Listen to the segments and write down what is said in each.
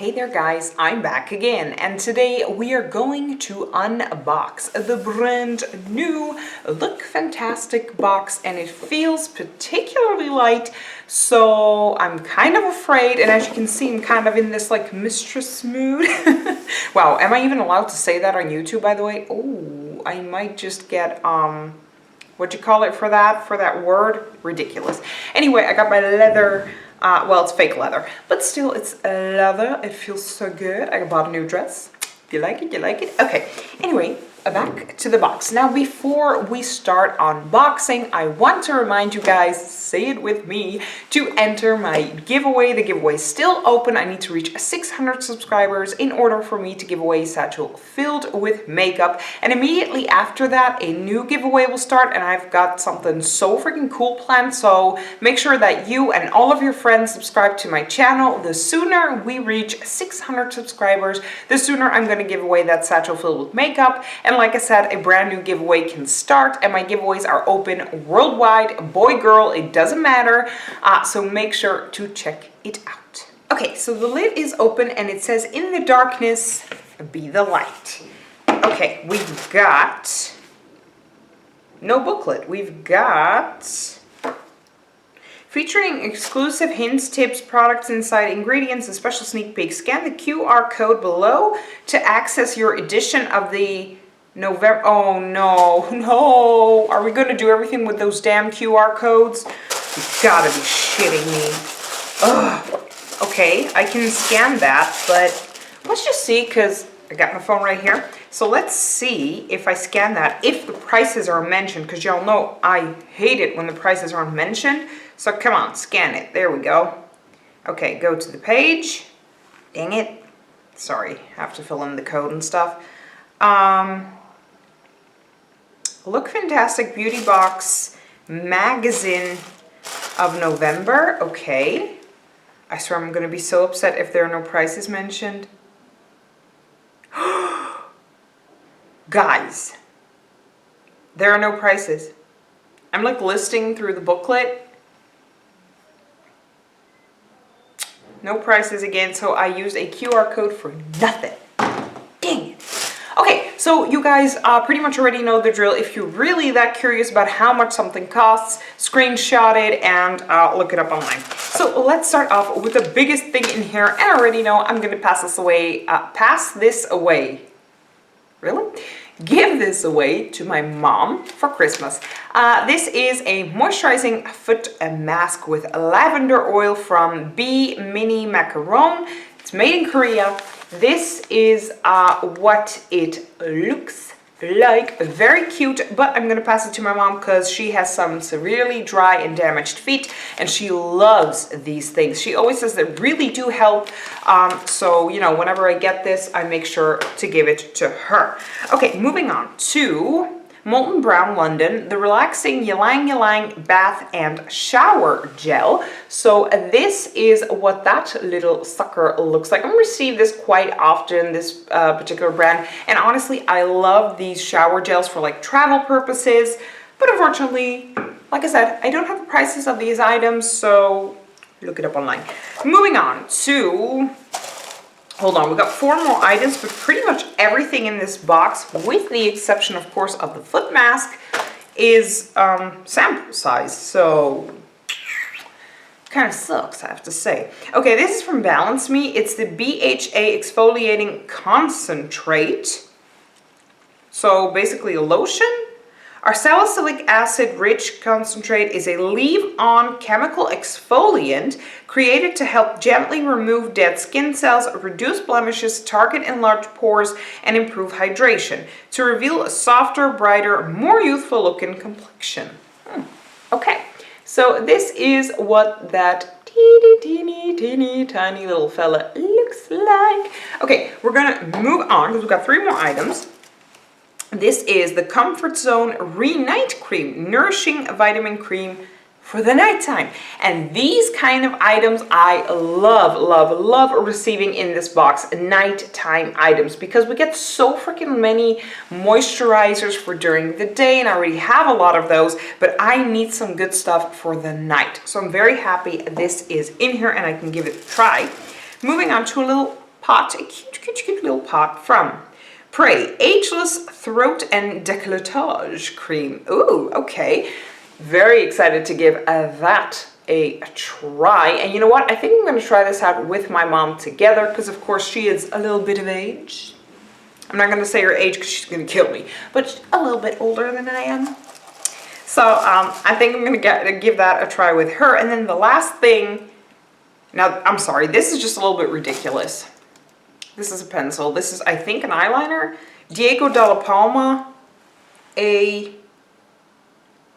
Hey there guys, I'm back again, and today we are going to unbox the brand new Lookfantastic box, and it feels particularly light, so I'm kind of afraid, and as you can see, I'm kind of in this like mistress mood. Wow, am I even allowed to say that on YouTube, by the way? Oh, I might just get, what'd you call it for that word? Ridiculous. Anyway, I got my leather. Well, it's fake leather, but still, it's leather. It feels so good. I bought a new dress. You like it? You like it? Okay. Anyway, back to the box. Now, before we start unboxing, I want to remind you guys, say it with me, to enter my giveaway. The giveaway is still open. I need to reach 600 subscribers in order for me to give away a satchel filled with makeup. And immediately after that, a new giveaway will start, and I've got something so freaking cool planned. So make sure that you and all of your friends subscribe to my channel. The sooner we reach 600 subscribers, the sooner I'm going to give away that satchel filled with makeup. And like I said, a brand new giveaway can start, and my giveaways are open worldwide, boy, girl, it doesn't matter. So make sure to check it out. Okay, so the lid is open and it says, "In the darkness, be the light." Okay, we've got no booklet. We've got featuring exclusive hints, tips, products inside, ingredients, and special sneak peek. Scan the QR code below to access your edition of the November. Oh no. Are we going to do everything with those damn QR codes? You gotta be shitting me. Ugh. Okay, I can scan that, but let's just see, because I got my phone right here. So let's see if I scan that, if the prices are mentioned, because y'all know I hate it when the prices aren't mentioned. So come on, scan it. There we go. Okay, go to the page. Dang it. Sorry, have to fill in the code and stuff. Lookfantastic Beauty Box Magazine of November. Okay. I swear I'm going to be so upset if there are no prices mentioned. Guys, there are no prices. I'm like listing through the booklet. No prices again, so I used a QR code for nothing. Dang it. Okay, so you guys pretty much already know the drill. If you're really that curious about how much something costs, screenshot it and look it up online. So let's start off with the biggest thing in here, and I already know I'm going to pass this away. Really? Give this away to my mom for Christmas. This is a moisturizing foot mask with lavender oil from B Mini Macaron. It's made in Korea. This is what it looks like. Very cute, but I'm gonna pass it to my mom because she has some severely dry and damaged feet, and she loves these things. She always says they really do help. So, you know, whenever I get this, I make sure to give it to her. Okay, moving on to Molten Brown London, the relaxing Ylang-Ylang bath and shower gel. So this is what that little sucker looks like. I'm receive this quite often, this particular brand, and honestly I love these shower gels for like travel purposes, but unfortunately, like I said, I don't have the prices of these items, so look it up online. Moving on to, hold on, we got 4 more items, but pretty much everything in this box, with the exception, of course, of the foot mask, is sample size. So, kind of sucks, I have to say. Okay, this is from Balance Me. It's the BHA Exfoliating Concentrate. So, basically a lotion. Our salicylic acid rich concentrate is a leave-on chemical exfoliant created to help gently remove dead skin cells, reduce blemishes, target enlarged pores, and improve hydration to reveal a softer, brighter, more youthful looking complexion. Okay, so this is what that teeny tiny little fella looks like. Okay, we're gonna move on because we've got 3 more items. This is the Comfort Zone Re-Night Cream, nourishing vitamin cream for the nighttime. And these kind of items I love receiving in this box, nighttime items, because we get so freaking many moisturizers for during the day, and I already have a lot of those, but I need some good stuff for the night. So I'm very happy this is in here and I can give it a try. Moving on to a little pot, a cute little pot from Prey Ageless Throat and Décolletage Cream. Ooh, okay. Very excited to give that a try. And you know what? I think I'm going to try this out with my mom together because, of course, she is a little bit of age. I'm not going to say her age because she's going to kill me, but she's a little bit older than I am. So I think I'm going to give that a try with her. And then the last thing, now I'm sorry, this is just a little bit ridiculous. This is a pencil. This is, I think, an eyeliner. Diego Dalla Palma, a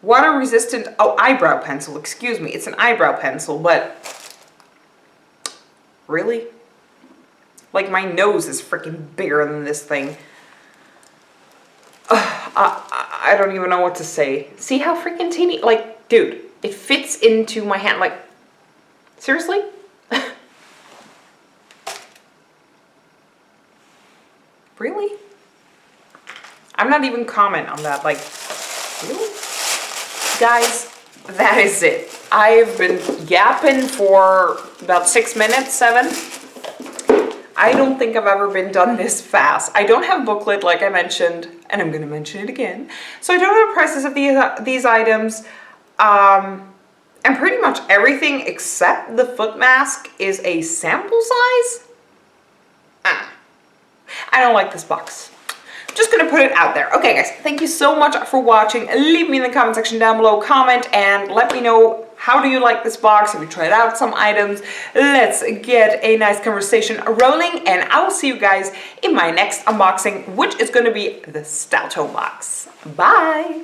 water-resistant, oh, eyebrow pencil, excuse me. It's an eyebrow pencil, but really? Like, my nose is freaking bigger than this thing. I don't even know what to say. See how freaking teeny, like, dude, it fits into my hand, like, seriously? Really? I'm not even comment on that, like, really? Guys, that is it. I've been yapping for about 6 minutes, 7. I don't think I've ever been done this fast. I don't have booklet like I mentioned, and I'm going to mention it again. So I don't know the prices of these items. And pretty much everything except the foot mask is a sample size. I don't like this box. Just gonna put it out there. Okay guys, thank you so much for watching. Leave me in the comment section down below, comment, and let me know, how do you like this box? Have you tried out some items? Let's get a nice conversation rolling, and I will see you guys in my next unboxing, which is gonna be the Stout Home box. Bye!